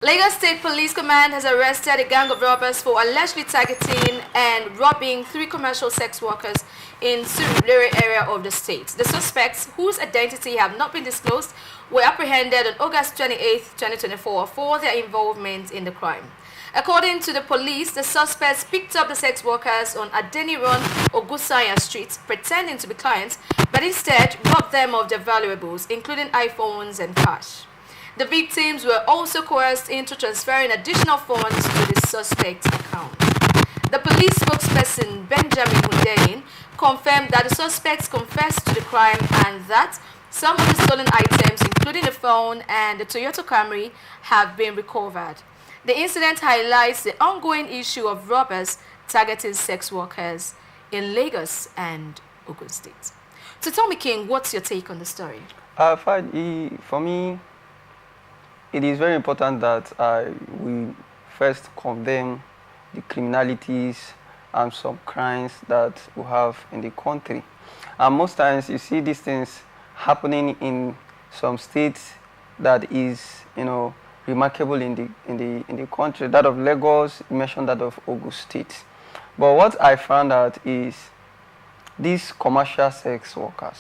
Lagos State Police Command has arrested a gang of robbers for allegedly targeting and robbing 3 commercial sex workers in Surulere area of the state. The suspects, whose identity have not been disclosed, were apprehended on August 28, 2024 for their involvement in the crime. According to the police, the suspects picked up the sex workers on Adeniran Ogusanya Street, pretending to be clients, but instead robbed them of their valuables, including iPhones and cash. The victims were also coerced into transferring additional funds to the suspect's account. The police spokesperson, Benjamin Hundeyin, confirmed that the suspects confessed to the crime and that some of the stolen items, including the phone and the Toyota Camry, have been recovered. The incident highlights the ongoing issue of robbers targeting sex workers in Lagos and Ogun State. So tell me, King, what's your take on the story? For me, it is very important that we first condemn the criminalities and some crimes that we have in the country. And most times you see these things happening in some states that is, remarkable in the country. That of Lagos, you mentioned that of Ogun State. But what I found out is these commercial sex workers,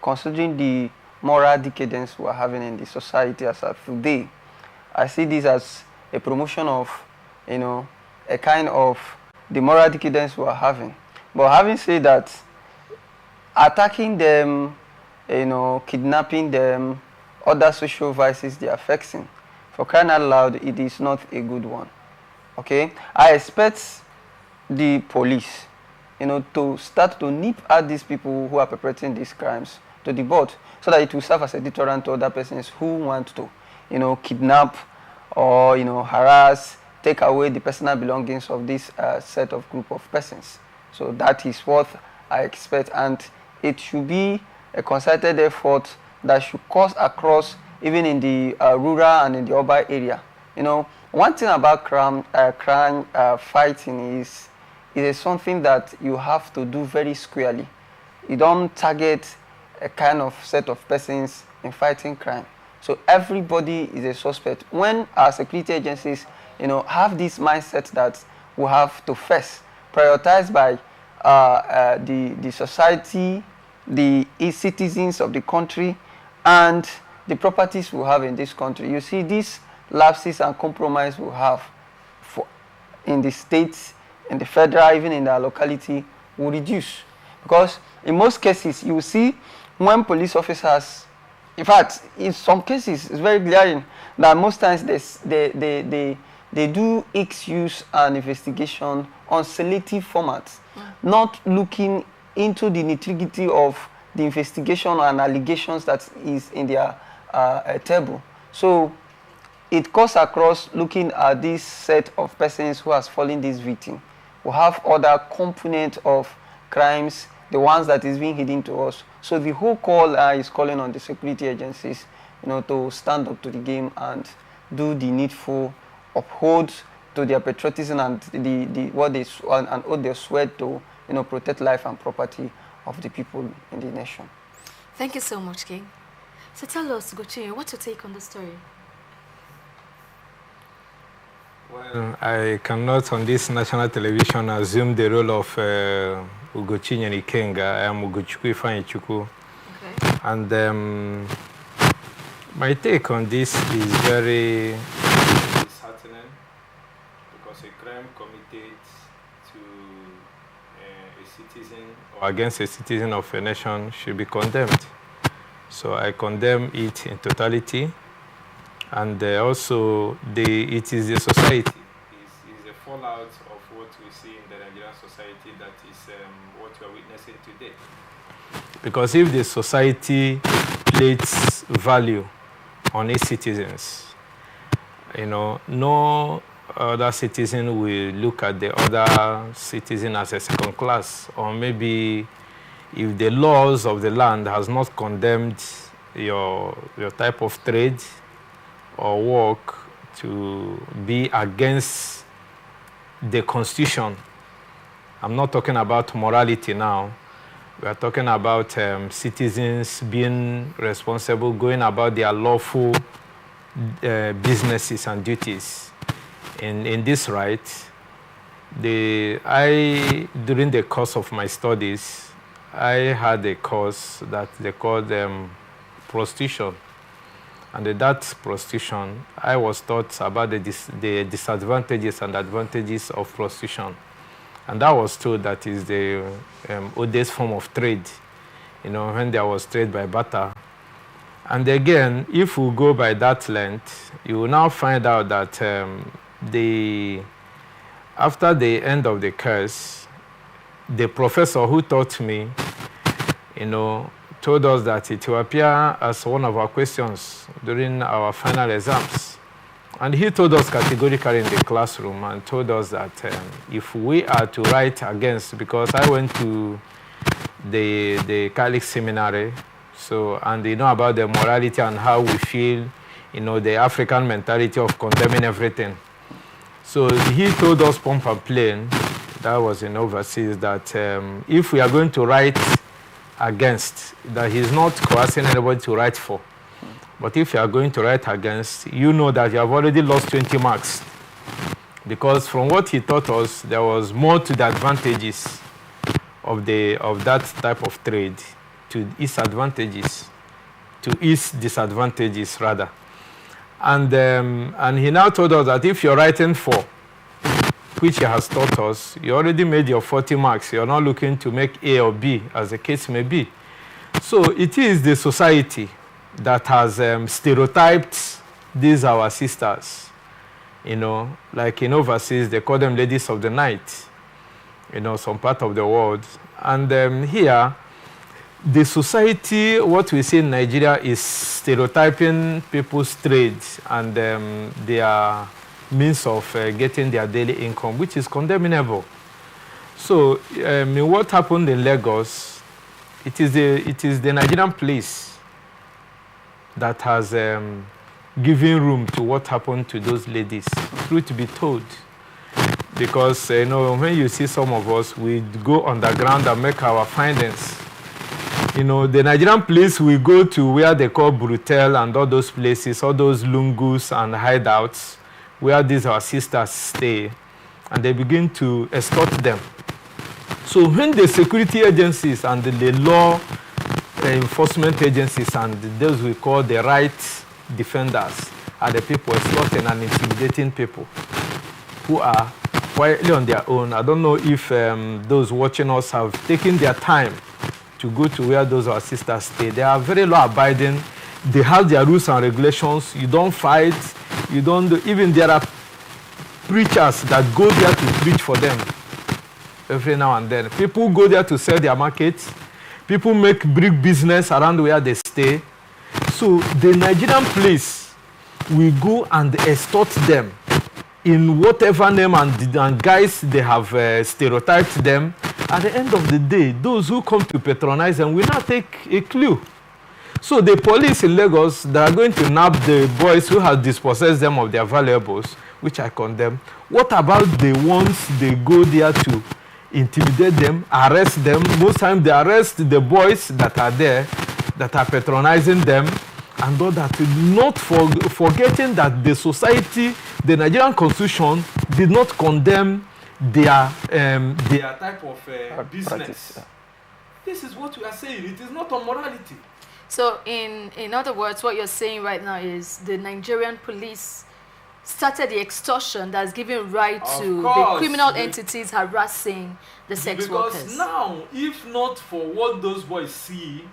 considering the moral decadence we are having in the society as of today, I see this as a promotion of, a kind of the moral decadence we are having. But having said that, attacking them, kidnapping them, other social vices they are fixing, for crying out loud, it is not a good one. Okay? I expect the police, to start to nip at these people who are perpetrating these crimes to the bud, so that it will serve as a deterrent to other persons who want to, kidnap or, harass, take away the personal belongings of this set of group of persons. So that is what I expect, and it should be a concerted effort that should course across even in the rural and in the urban area. One thing about crime fighting is something that you have to do very squarely. You don't target a kind of set of persons in fighting crime. So everybody is a suspect. When our security agencies, have this mindset that we have to first prioritize by the society, the citizens of the country, and the properties we have in this country, you see these lapses and compromise we have in the states, in the federal, even in our locality, will reduce. Because in most cases, you will see when police officers, in fact, in some cases, it's very glaring that most times they do excuse and investigation on selective formats, not looking into the nitty-gritty of the investigation and allegations that is in their table. So it goes across looking at this set of persons who has fallen this victim. We have other components of crimes, the ones that is being hidden to us. So the whole call is calling on the security agencies, to stand up to the game and do the needful, uphold to their patriotism and what they and what they swear to, protect life and property of the people in the nation. Thank you so much, King. So tell us, Gochi, what's your take on the story? Well, I cannot on this national television assume the role of Ugochi Nyanikenga. I am Ugochukwu Ifeanyichukwu. Okay. And my take on this is very disheartening, because a crime committed to a citizen or against a citizen of a nation should be condemned. So I condemn it in totality. And also, it is the society, is a fallout of what we see in the Nigerian society that is what we are witnessing today. Because if the society places value on its citizens, no other citizen will look at the other citizen as a second class, or maybe if the laws of the land has not condemned your type of trade or work to be against the Constitution. I'm not talking about morality now. We are talking about citizens being responsible, going about their lawful businesses and duties. In this right, during the course of my studies, I had a course that they called prostitution. And in that prostitution, I was taught about the disadvantages and advantages of prostitution. And I was told that is the oldest form of trade, when there was trade by barter. And again, if we go by that length, you will now find out that after the end of the course, the professor who taught me, told us that it will appear as one of our questions during our final exams. And he told us categorically in the classroom and told us that if we are to write against, because I went to the Catholic seminary, and they know about the morality and how we feel, the African mentality of condemning everything. So he told us point and plain, that was in overseas, that if we are going to write against, that he's not coercing anybody to write for. But if you are going to write against, you know that you have already lost 20 marks. Because from what he taught us, there was more to the advantages of that type of trade to its advantages, to its disadvantages rather. And he now told us that if you're writing for, which he has taught us, you already made your 40 marks. You're not looking to make A or B, as the case may be. So it is the society that has stereotyped these our sisters. Like in overseas, they call them ladies of the night, some part of the world. And here, the society, what we see in Nigeria, is stereotyping people's trades and their means of getting their daily income, which is condemnable. So what happened in Lagos, it is the Nigerian police that has given room to what happened to those ladies, truth be told. Because when you see some of us, we go underground and make our findings. The Nigerian police will go to where they call Brutel and all those places, all those lungus and hideouts, where these our sisters stay, and they begin to escort them. So when the security agencies and the law enforcement agencies and those we call the rights defenders are the people escorting and intimidating people who are quietly on their own. I don't know if those watching us have taken their time to go to where those our sisters stay. They are very law-abiding. They have their rules and regulations. You don't fight. You don't even there are preachers that go there to preach for them every now and then. People go there to sell their markets. People make big business around where they stay. So the Nigerian police will go and extort them in whatever name and guise they have stereotyped them. At the end of the day, those who come to patronize them will not take a clue. So the police in Lagos, they are going to nab the boys who have dispossessed them of their valuables, which I condemn. What about the ones they go there to intimidate them, arrest them? Most times they arrest the boys that are there, that are patronizing them, and all that, not forgetting that the society, the Nigerian constitution, did not condemn their type of business. Practice, yeah. This is what we are saying. It is not on morality. So in other words, what you're saying right now is the Nigerian police started the extortion that's giving right to the criminal entities harassing the sex workers. Because now, if not for what those boys see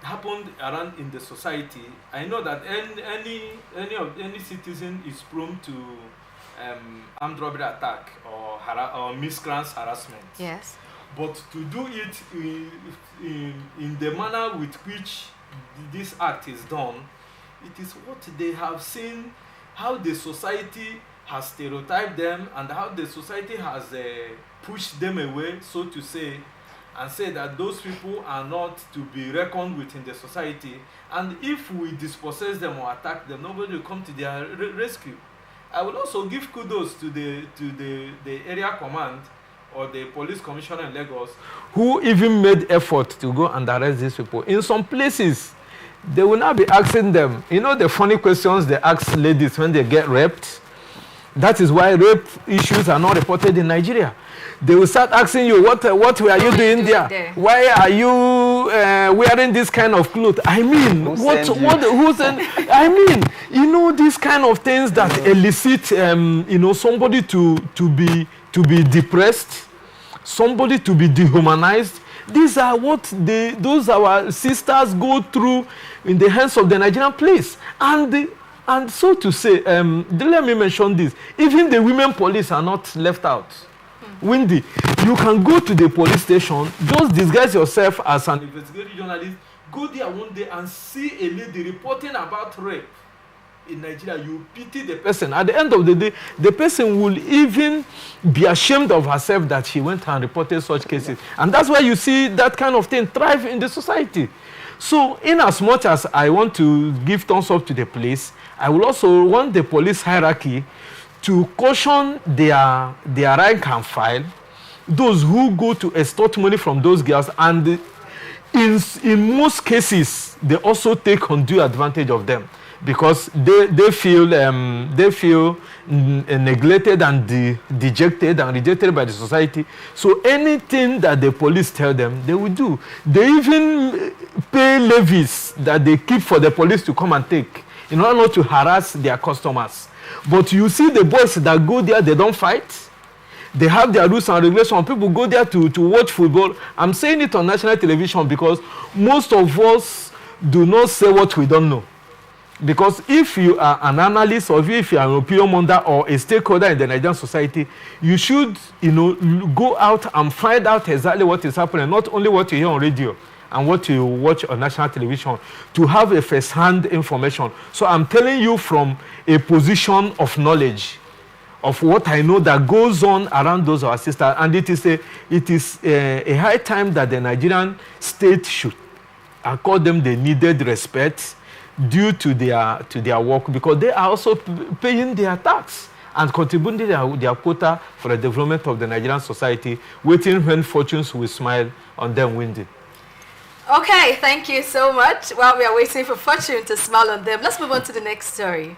happened around in the society, I know that any citizen is prone to armed robbery attack or miscreants harassment. Yes. But to do it in the manner with which this act is done, it is what they have seen, how the society has stereotyped them and how the society has pushed them away, so to say, and say that those people are not to be reckoned with in the society. And if we dispossess them or attack them, nobody will come to their rescue. I will also give kudos to the area command or the police commissioner in Lagos, who even made effort to go and arrest these people. In some places, they will now be asking them, you know, the funny questions they ask ladies when they get raped. That is why rape issues are not reported in Nigeria. They will start asking you, what were you doing there? Why are you wearing this kind of clothes? I mean, I mean, you know, these kind of things that elicit, you know, somebody to be depressed, somebody to be dehumanized. These are what those our sisters go through in the hands of the Nigerian police. And so to say, let me mention this, even the women police are not left out. Windy, you can go to the police station, just disguise yourself as an investigative journalist, go there one day and see a lady reporting about rape in Nigeria. You pity the person. At the end of the day, the person will even be ashamed of herself that she went and reported such cases. And that's why you see that kind of thing thrive in the society. So in as much as I want to give thumbs up to the police, I will also want the police hierarchy to caution their rank and file, those who go to extort money from those girls, and in most cases, they also take undue advantage of them because they feel neglected and dejected and rejected by the society. So anything that the police tell them, they will do. They even pay levies that they keep for the police to come and take in order not to harass their customers. But you see the boys that go there, they don't fight. They have their rules and regulations. People go there to watch football. I'm saying it on national television because most of us do not say what we don't know. Because if you are an analyst or if you are an opinion monger or a stakeholder in the Nigerian society, you should, you know, go out and find out exactly what is happening, not only what you hear on radio and what you watch on national television, to have a first-hand information. So I'm telling you from a position of knowledge of what I know that goes on around those our sisters, and it is a high time that the Nigerian state should accord them the needed respect due to their work, because they are also paying their tax and contributing their quota for the development of the Nigerian society, waiting when fortunes will smile on them, Windy. Okay, thank you so much. While we are waiting for fortune to smile on them, let's move on to the next story.